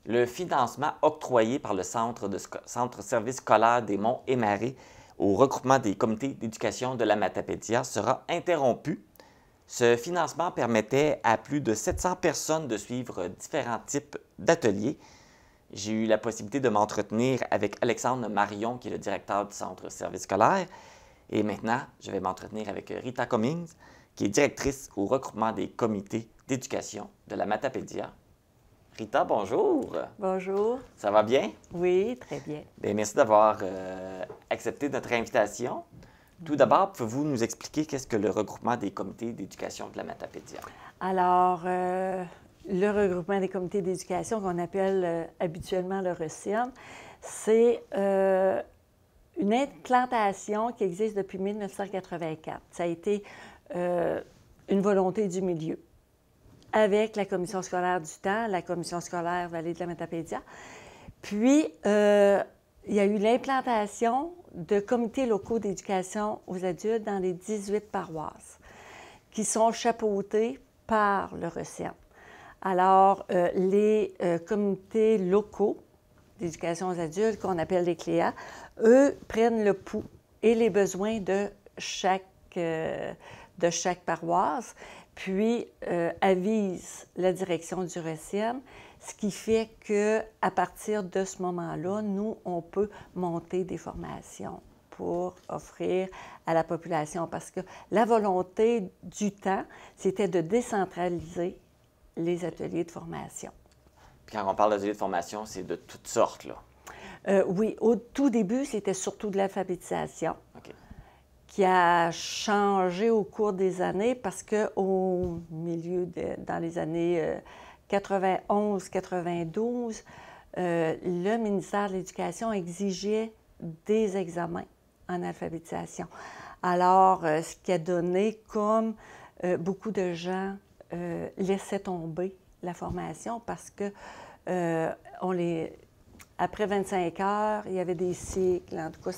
Le financement octroyé par le Centre service scolaire des Monts et Marais au regroupement des comités d'éducation de la Matapédia sera interrompu. Ce financement permettait à plus de 700 personnes de suivre différents types d'ateliers. J'ai eu la possibilité de m'entretenir avec Alexandre Marion, qui est le directeur du Centre service scolaire. Et maintenant, je vais m'entretenir avec Rita Cummings, qui est directrice au regroupement des comités d'éducation de la Matapédia. Rita, bonjour. Bonjour. Ça va bien? Oui, très bien. Bien, merci d'avoir accepté notre invitation. Tout d'abord, pouvez-vous nous expliquer qu'est-ce que le regroupement des comités d'éducation de la Matapédia? Alors, le regroupement des comités d'éducation, qu'on appelle habituellement le RECIM, c'est une implantation qui existe depuis 1984. Ça a été une volonté du milieu, avec la commission scolaire du temps, la commission scolaire Vallée de la Matapédia. Puis, il y a eu l'implantation de comités locaux d'éducation aux adultes dans les 18 paroisses, qui sont chapeautés par le RECIM. Alors, les comités locaux d'éducation aux adultes, qu'on appelle les CLEA, eux prennent le pouls et les besoins de chaque paroisse, puis avisent la direction du RECIM, ce qui fait qu'à partir de ce moment-là, nous, on peut monter des formations pour offrir à la population. Parce que la volonté du temps, c'était de décentraliser les ateliers de formation. Puis quand on parle d'ateliers de formation, c'est de toutes sortes, là. Oui, au tout début, c'était surtout de l'alphabétisation. OK. Qui a changé au cours des années parce qu'au milieu, dans les années 91-92, le ministère de l'Éducation exigeait des examens en alphabétisation. Alors, ce qui a donné comme beaucoup de gens laissaient tomber la formation parce que après 25 heures, il y avait des cycles. En tout cas,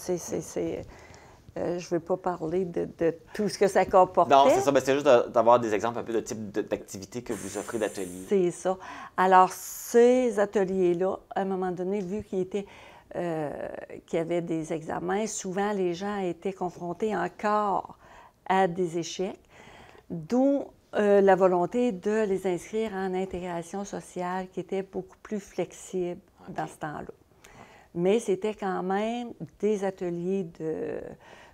je ne veux pas parler de tout ce que ça comportait. Non, c'est ça. C'est juste d'avoir des exemples un peu de type d'activités que vous offrez d'ateliers. C'est ça. Alors, ces ateliers-là, à un moment donné, vu qu'il y avait des examens, souvent les gens étaient confrontés encore à des échecs, d'où la volonté de les inscrire en intégration sociale qui était beaucoup plus flexible dans ce temps-là. Mais c'était quand même des ateliers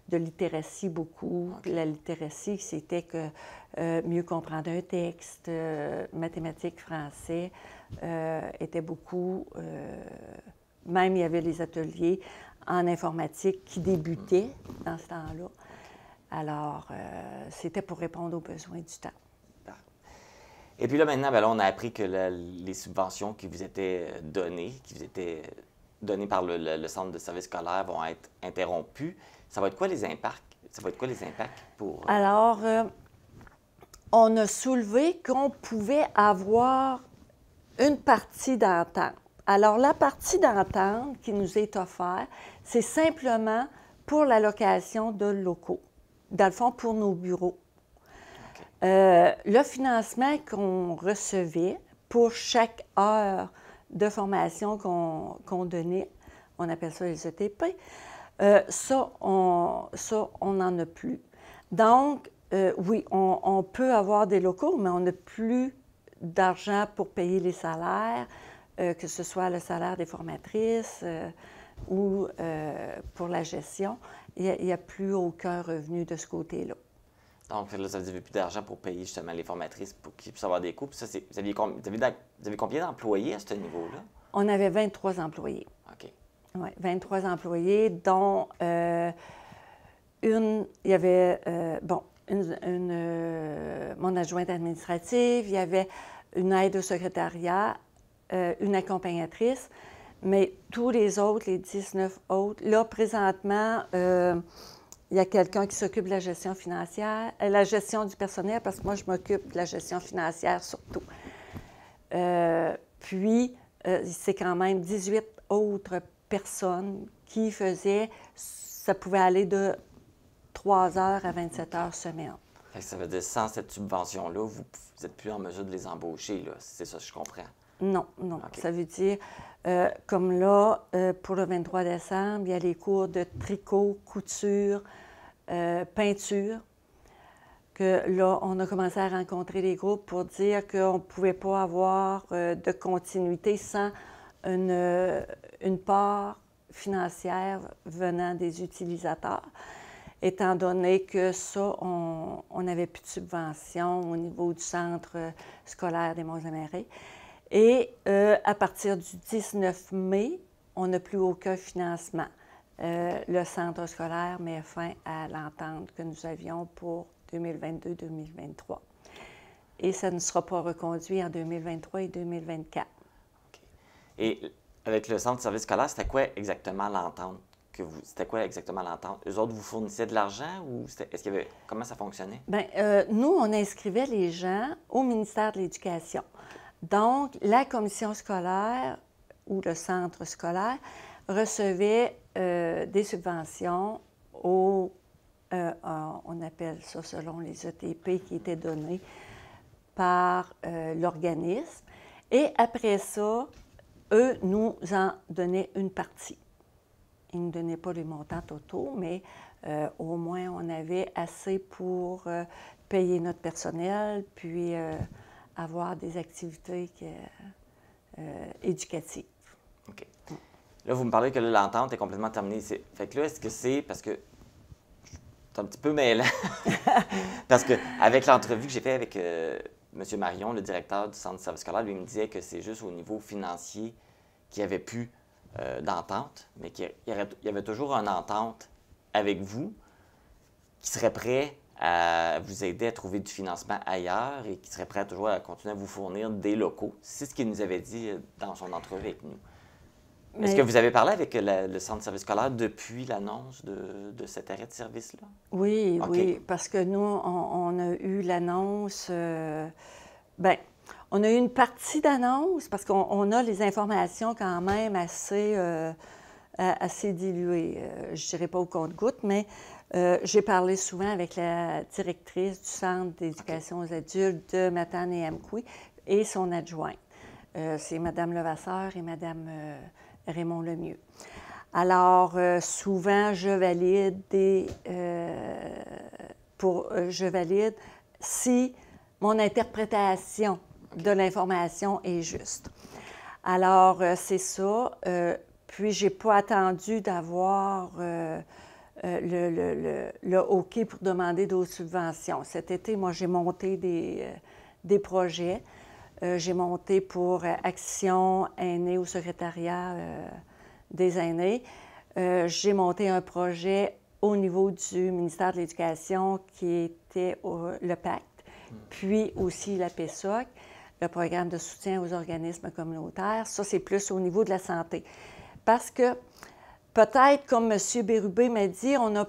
de littératie beaucoup. La littératie, c'était que mieux comprendre un texte, mathématiques, français, était beaucoup... même il y avait les ateliers en informatique qui débutaient dans ce temps-là. Alors, c'était pour répondre aux besoins du temps. Et puis là, maintenant, bien là, on a appris que les subventions qui vous étaient données, par le Centre de service scolaire vont être interrompues. Ça va être quoi les impacts? Ça va être quoi les impacts pour... Alors, on a soulevé qu'on pouvait avoir une partie d'entente. Alors, la partie d'entente qui nous est offerte, c'est simplement pour la location de locaux, dans le fond, pour nos bureaux. Le financement qu'on recevait pour chaque heure de formation qu'on donnait, on appelle ça les ETP, ça, on n'en a plus. Donc, oui, on peut avoir des locaux, mais on n'a plus d'argent pour payer les salaires, que ce soit le salaire des formatrices ou pour la gestion. Il n'y a plus aucun revenu de ce côté-là. Donc, là, ça veut dire qu'il n'y a plus d'argent pour payer justement les formatrices pour qu'ils puissent avoir des cours. Puis ça, vous aviez combien d'employés à ce niveau-là? On avait 23 employés. OK. Oui, 23 employés, dont il y avait, mon adjointe administrative, il y avait une aide au secrétariat, une accompagnatrice, mais tous les autres, les 19 autres, là, présentement, il y a quelqu'un qui s'occupe de la gestion financière, la gestion du personnel, parce que moi, je m'occupe de la gestion financière surtout. Puis, c'est quand même 18 autres personnes qui faisaient, ça pouvait aller de 3 heures à 27 heures semaine. Ça veut dire sans cette subvention-là, vous n'êtes plus en mesure de les embaucher, là. C'est ça, je comprends. Non, non. OK. Ça veut dire, comme là, pour le 23 décembre, il y a les cours de tricot, couture, peinture, que là, on a commencé à rencontrer les groupes pour dire qu'on ne pouvait pas avoir de continuité sans une part financière venant des utilisateurs, étant donné que ça, on n'avait plus de subvention au niveau du centre scolaire des Monts-et-Marais. Et à partir du 19 mai, on n'a plus aucun financement. Le centre scolaire met fin à l'entente que nous avions pour 2022-2023. Et ça ne sera pas reconduit en 2023 et 2024. OK. Et avec le centre de service scolaire, c'était quoi exactement l'entente? C'était quoi exactement l'entente? Eux autres vous fournissaient de l'argent ou est-ce qu'il y avait, comment ça fonctionnait? Bien, nous, on inscrivait les gens au ministère de l'Éducation. Donc, la commission scolaire ou le centre scolaire recevait des subventions on appelle ça selon les ETP qui étaient donnés par l'organisme. Et après ça, eux nous en donnaient une partie. Ils ne nous donnaient pas les montants totaux, mais au moins on avait assez pour payer notre personnel, puis avoir des activités éducatives. OK. Là, vous me parlez que l'entente est complètement terminée. Fait que là, est-ce que c'est parce que c'est un petit peu mêlant? Parce qu'avec l'entrevue que j'ai faite avec M. Marion, le directeur du centre de service scolaire, lui il me disait que c'est juste au niveau financier qu'il n'y avait plus d'entente, mais qu'il y avait toujours une entente avec vous qui serait prêt à vous aider à trouver du financement ailleurs et qui serait prêt toujours à continuer à vous fournir des locaux. C'est ce qu'il nous avait dit dans son entrevue avec nous. Est-ce que vous avez parlé avec le centre de service scolaire depuis l'annonce de cet arrêt de service-là? Oui, OK. oui, parce que nous, on a eu l'annonce, bien, on a eu une partie d'annonce parce qu'on a les informations quand même assez diluées. Je ne dirais pas au compte-gouttes, mais j'ai parlé souvent avec la directrice du Centre d'éducation aux adultes de Matane et Amqui et son adjointe. C'est Mme Levasseur et Mme Raymond Lemieux. Alors, souvent, je valide je valide si mon interprétation de l'information est juste. Alors, c'est ça. Puis, je n'ai pas attendu d'avoir le OK pour demander d'autres subventions. Cet été, moi, j'ai monté des projets. J'ai monté pour Action aînée au secrétariat des aînés. J'ai monté un projet au niveau du ministère de l'Éducation qui était le PACT, puis aussi la PESOC, le programme de soutien aux organismes communautaires. Ça, c'est plus au niveau de la santé. Parce que peut-être, comme M. Bérubé m'a dit, on a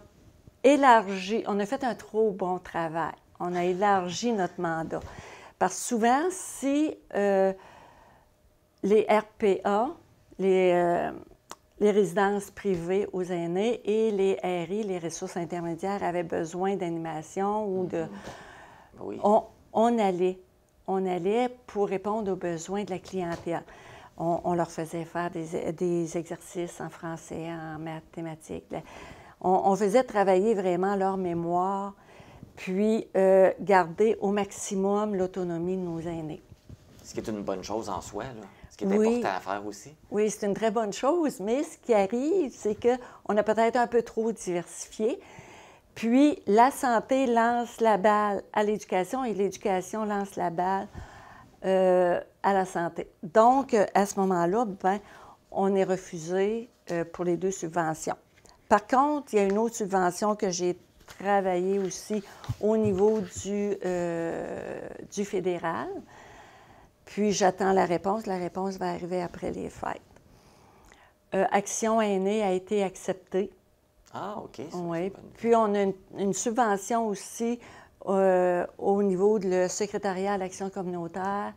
fait un trop bon travail. On a élargi notre mandat. Parce que souvent, si les RPA, les résidences privées aux aînés et les RI, les ressources intermédiaires, avaient besoin d'animation ou de... Oui. On allait pour répondre aux besoins de la clientèle. On leur faisait faire des exercices en français, en mathématiques. On faisait travailler vraiment leur mémoire, puis garder au maximum l'autonomie de nos aînés. Ce qui est une bonne chose en soi, là. Ce qui est important à faire aussi. Oui, c'est une très bonne chose, mais ce qui arrive, c'est qu'on a peut-être un peu trop diversifié. Puis, la santé lance la balle à l'éducation et l'éducation lance la balle à la santé. Donc, à ce moment-là, ben, on est refusé pour les deux subventions. Par contre, il y a une autre subvention que j'ai travaillée aussi au niveau du fédéral. Puis, j'attends la réponse. La réponse va arriver après les fêtes. Action aînée a été acceptée. Ah, OK. Oui. Puis, on a une subvention aussi au niveau du secrétariat à l'action communautaire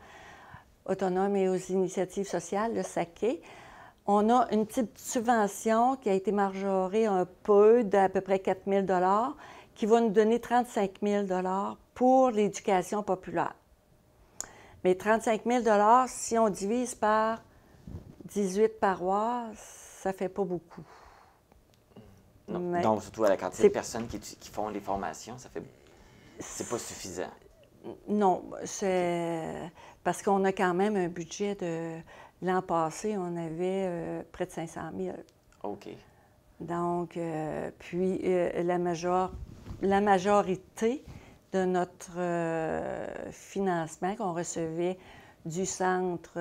autonome et aux initiatives sociales, le SACé. On a une petite subvention qui a été majorée un peu d'à peu près 4 000 $ qui va nous donner 35 000 $ pour l'éducation populaire. Mais 35 000 si on divise par 18 paroisses, ça ne fait pas beaucoup. Non. Mais Donc, surtout à la quantité de personnes qui font les formations, c'est pas suffisant. Non, c'est parce qu'on a quand même un budget de... L'an passé, on avait près de 500 000. OK. Donc, puis la majorité de notre financement qu'on recevait du centre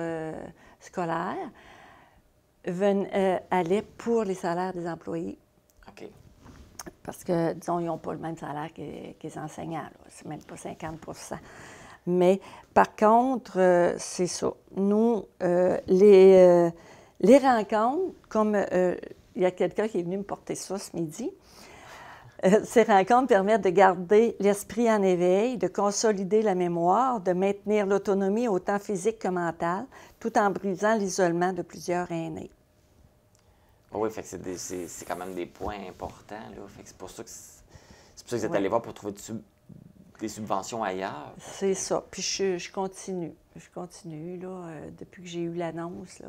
scolaire allait pour les salaires des employés. OK. Parce que, disons, ils n'ont pas le même salaire que les enseignants. C'est même pas 50 Mais, par contre, c'est ça. Nous, les rencontres, comme il y a quelqu'un qui est venu me porter ça ce midi, ces rencontres permettent de garder l'esprit en éveil, de consolider la mémoire, de maintenir l'autonomie autant physique que mentale, tout en brisant l'isolement de plusieurs aînés. Oui, fait que c'est quand même des points importants, là. Fait que c'est pour ça que vous êtes allé voir pour trouver des subventions ailleurs. C'est ça. Puis je continue. Je continue, là. Depuis que j'ai eu l'annonce, là,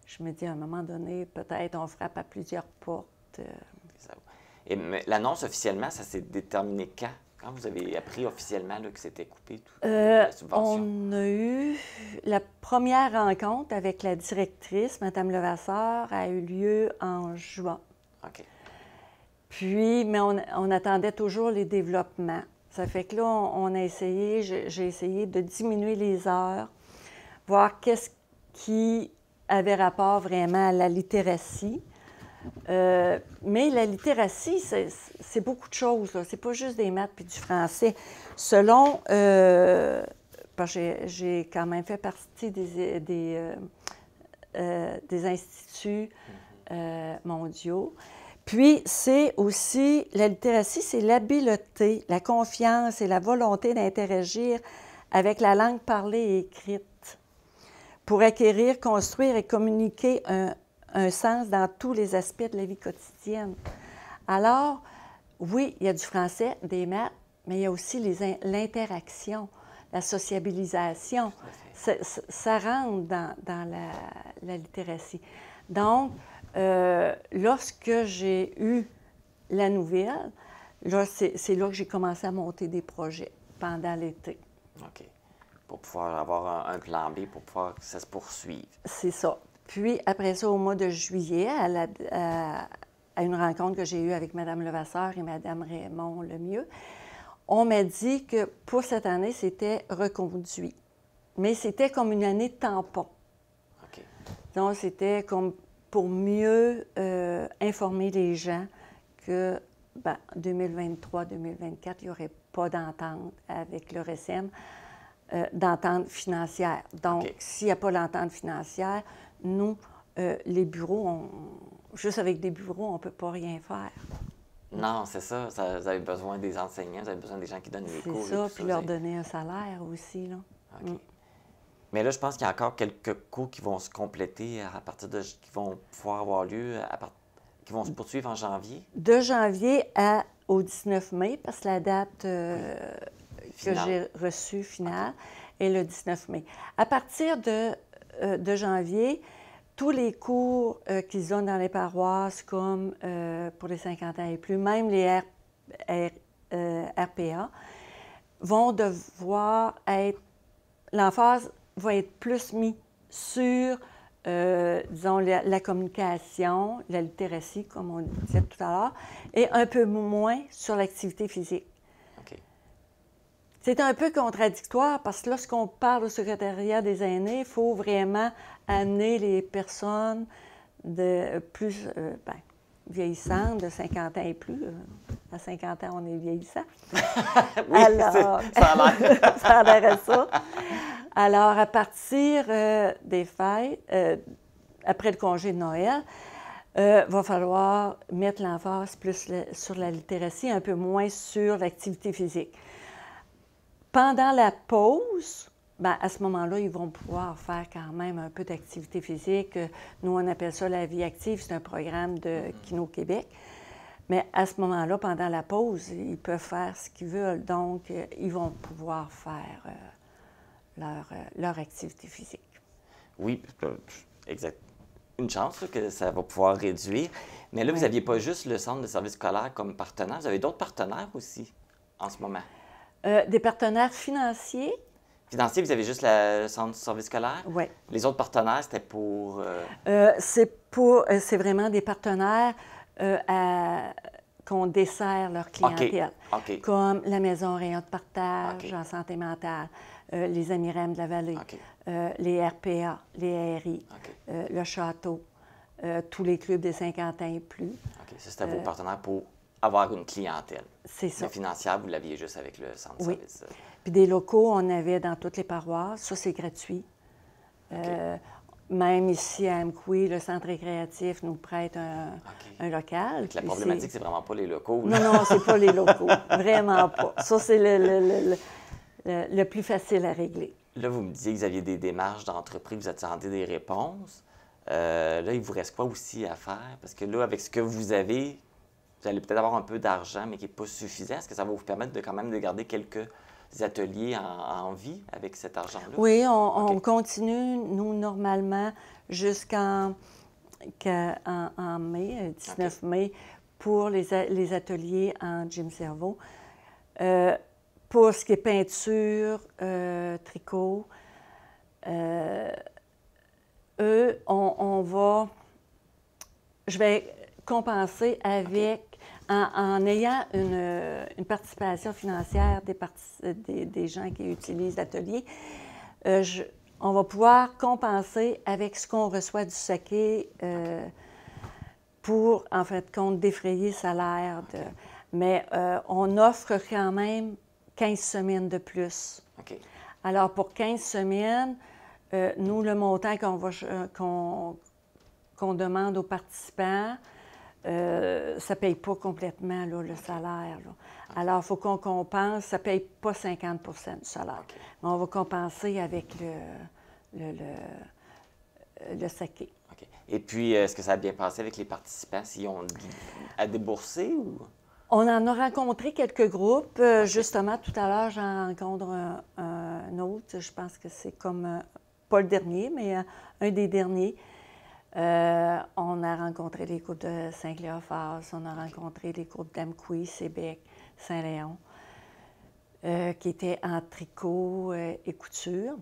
je me dis à un moment donné, peut-être on frappe à plusieurs portes. Et l'annonce officiellement, ça s'est déterminé quand? Quand vous avez appris officiellement là, que c'était coupé, la subvention? On a eu la première rencontre avec la directrice, Mme Levasseur, a eu lieu en juin. OK. Puis, mais on attendait toujours les développements. Ça fait que là, on a essayé, j'ai essayé de diminuer les heures, voir qu'est-ce qui avait rapport vraiment à la littératie. Mais la littératie, c'est beaucoup de choses. C'est pas juste des maths puis du français. Selon, parce que j'ai quand même fait partie des instituts mondiaux. Puis, c'est aussi, la littératie, c'est l'habileté, la confiance et la volonté d'interagir avec la langue parlée et écrite pour acquérir, construire et communiquer un sens dans tous les aspects de la vie quotidienne. Alors, oui, il y a du français, des maths, mais il y a aussi l'interaction, la sociabilisation. Ça rentre dans la littératie. Donc, lorsque j'ai eu la nouvelle, là, c'est là que j'ai commencé à monter des projets pendant l'été. OK. Pour pouvoir avoir un plan B, pour pouvoir que ça se poursuive. C'est ça. Puis, après ça, au mois de juillet, à une rencontre que j'ai eue avec Mme Levasseur et Mme Raymond Lemieux, on m'a dit que pour cette année, c'était reconduit. Mais c'était comme une année tampon. OK. Donc, c'était comme pour mieux informer les gens que 2023-2024, il n'y aurait pas d'entente avec le RSM, d'entente financière. Donc, s'il n'y a pas d'entente financière, nous, les bureaux, juste avec des bureaux, on ne peut pas rien faire. Non, c'est ça. Vous avez besoin des enseignants, vous avez besoin des gens qui donnent les cours. C'est ça, puis leur donner un salaire aussi, là. OK. Mais là, je pense qu'il y a encore quelques cours qui vont se compléter à partir de... qui vont pouvoir avoir lieu, qui vont se poursuivre en janvier. De janvier au 19 mai, parce que la date que j'ai reçue finale est le 19 mai. À partir de janvier, tous les cours qu'ils donnent dans les paroisses, comme pour les 50 ans et plus, même les RPA, vont devoir être... L'emphase va être plus mis sur, disons, la communication, la littératie, comme on disait tout à l'heure, et un peu moins sur l'activité physique. OK. C'est un peu contradictoire parce que lorsqu'on parle au secrétariat des aînés, il faut vraiment amener les personnes de plus vieillissantes, de 50 ans et plus. À 50 ans, on est vieillissant. Oui, alors, ça a l'air. Ça a l'air à ça. Alors, à partir des fêtes, après le congé de Noël, va falloir mettre l'emphase plus sur la littératie, un peu moins sur l'activité physique. Pendant la pause, à ce moment-là, ils vont pouvoir faire quand même un peu d'activité physique. Nous, on appelle ça la vie active. C'est un programme de Kino Québec. Mais à ce moment-là, pendant la pause, ils peuvent faire ce qu'ils veulent. Donc, ils vont pouvoir faire leur activité physique. Oui, exact. Une chance là, que ça va pouvoir réduire. Mais là, vous n'aviez pas juste le Centre de services scolaires comme partenaire, vous avez d'autres partenaires aussi en ce moment. Des partenaires financiers. Financier, vous avez juste le Centre de services scolaires? Oui. Les autres partenaires, c'était pour... C'est vraiment des partenaires qu'on dessert leur clientèle, OK. comme la Maison Rayon de partage en santé mentale, les Amirem de la Vallée, les RPA, les RI, le Château, tous les clubs des 50 ans et plus. OK, ça, c'était vos partenaires pour avoir une clientèle. C'est ça. Le financière, vous l'aviez juste avec le centre de service. Puis des locaux, on avait dans toutes les paroisses. Ça, c'est gratuit. Même ici à Amqui, le centre récréatif nous prête un local. Donc, la problématique, c'est vraiment pas les locaux. Non, non, c'est pas les locaux. Vraiment pas. Ça, c'est le plus facile à régler. Là, vous me disiez que vous aviez des démarches d'entreprise, vous attendiez des réponses. Là, il vous reste quoi aussi à faire? Parce que là, avec ce que vous avez, vous allez peut-être avoir un peu d'argent, mais qui n'est pas suffisant. Est-ce que ça va vous permettre de quand même de garder quelques ateliers en vie avec cet argent-là? Oui, on continue, nous, normalement, jusqu'en mai, 19 mai, pour les ateliers en Gym Cerveau. Pour ce qui est peinture, tricot, je vais compenser avec, en ayant une participation financière des gens qui utilisent l'atelier, on va pouvoir compenser avec ce qu'on reçoit du saké pour, en fait, compte défrayer salaire. Mais on offre quand même 15 semaines de plus. OK. Alors, pour 15 semaines, nous, le montant qu'on demande aux participants, ça ne paye pas complètement là, le salaire. Là. Alors, il faut qu'on compense. Ça ne paye pas 50 % du salaire. Mais on va compenser avec le saké. OK. Et puis, est-ce que ça a bien passé avec les participants, s'ils ont à débourser ou... On en a rencontré quelques groupes. Justement, tout à l'heure, j'en rencontre un autre. Je pense que c'est comme, pas le dernier, mais un des derniers. On a rencontré les groupes de Saint-Cléophas, on a rencontré les groupes d'Amqui, Sébec, Saint-Léon, qui étaient en tricot et couture.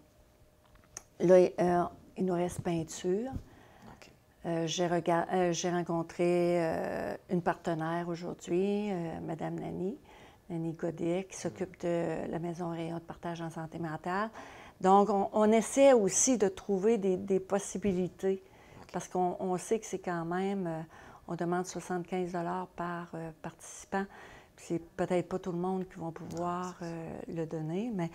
Là, il nous reste peinture. J'ai rencontré une partenaire aujourd'hui, Mme Nani Godet, qui s'occupe de la Maison Rayon de partage en santé mentale. Donc, on essaie aussi de trouver des possibilités, parce qu'on sait que c'est quand même, on demande 75 $ par participant. C'est peut-être pas tout le monde qui va pouvoir le donner, mais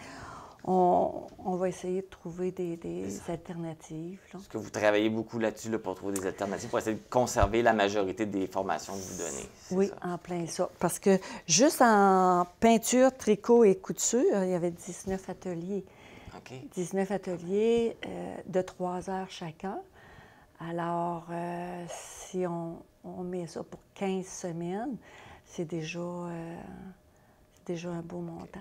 on va essayer de trouver des alternatives. Là. Est-ce que vous travaillez beaucoup là-dessus là, pour trouver des alternatives, pour essayer de conserver la majorité des formations que vous donnez? Oui, ça? En plein ça. Parce que juste en peinture, tricot et couture, il y avait 19 ateliers. OK. 19 ateliers de 3 heures chacun. Alors, si on met ça pour 15 semaines, c'est déjà un beau montant.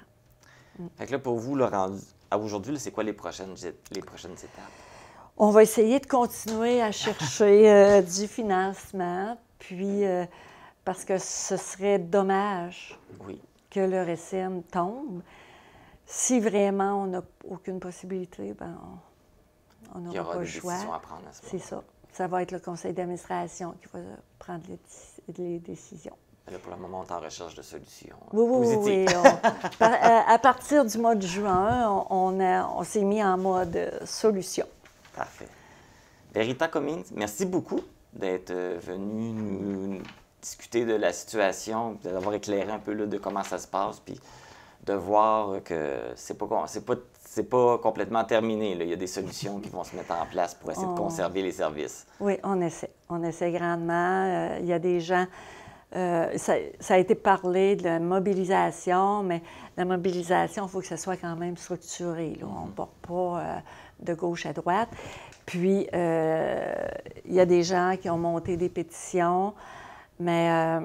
Fait que là, pour vous, à aujourd'hui, c'est quoi les prochaines étapes? On va essayer de continuer à chercher du financement, puis parce que ce serait dommage que le RSM tombe. Si vraiment on n'a aucune possibilité, ben on n'aura pas le choix. Il y aura des décisions à prendre à ce moment-là. C'est ça. Ça va être le conseil d'administration qui va prendre les décisions. Là, pour le moment, on est en recherche de solutions oui. À partir du mois de juin, on s'est mis en mode solution. Parfait. Verita Cummings, merci beaucoup d'être venue nous discuter de la situation, d'avoir éclairé un peu là, de comment ça se passe, puis de voir que c'est pas complètement terminé. Là. Il y a des solutions qui vont se mettre en place pour essayer de conserver les services. Oui, on essaie. On essaie grandement. Il y a des gens... ça a été parlé de la mobilisation, mais la mobilisation, il faut que ça soit quand même structuré. Là. On ne porte pas de gauche à droite. Puis, il y a des gens qui ont monté des pétitions, mais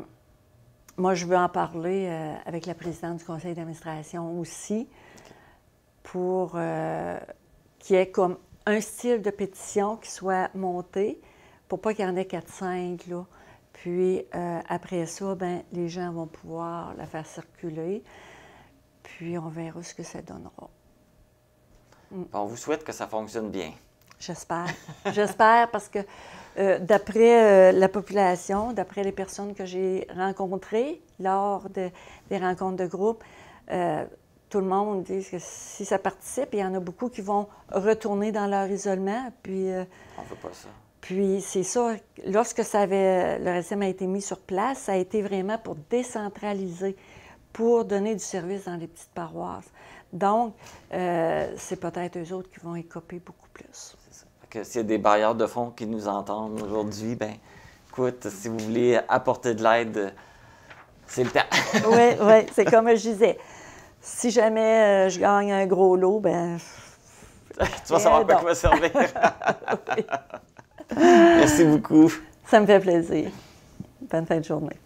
moi, je veux en parler avec la présidente du conseil d'administration aussi pour qu'il y ait comme un style de pétition qui soit monté pour pas qu'il y en ait 4-5, là. Puis après ça, ben, les gens vont pouvoir la faire circuler, puis on verra ce que ça donnera. On vous souhaite que ça fonctionne bien. J'espère. J'espère parce que d'après la population, d'après les personnes que j'ai rencontrées lors des rencontres de groupe, tout le monde dit que si ça participe, il y en a beaucoup qui vont retourner dans leur isolement. Puis, on ne veut pas ça. Puis c'est ça, lorsque le RSM a été mis sur place, ça a été vraiment pour décentraliser, pour donner du service dans les petites paroisses. Donc, c'est peut-être eux autres qui vont écoper beaucoup plus. C'est ça. Que s'il y a des bailleurs de fonds qui nous entendent aujourd'hui, bien, écoute, si vous voulez apporter de l'aide, c'est le temps. Oui, c'est comme je disais. Si jamais je gagne un gros lot, ben tu vas savoir à quoi servir. Oui. Merci beaucoup. Ça me fait plaisir. Bonne fin de journée.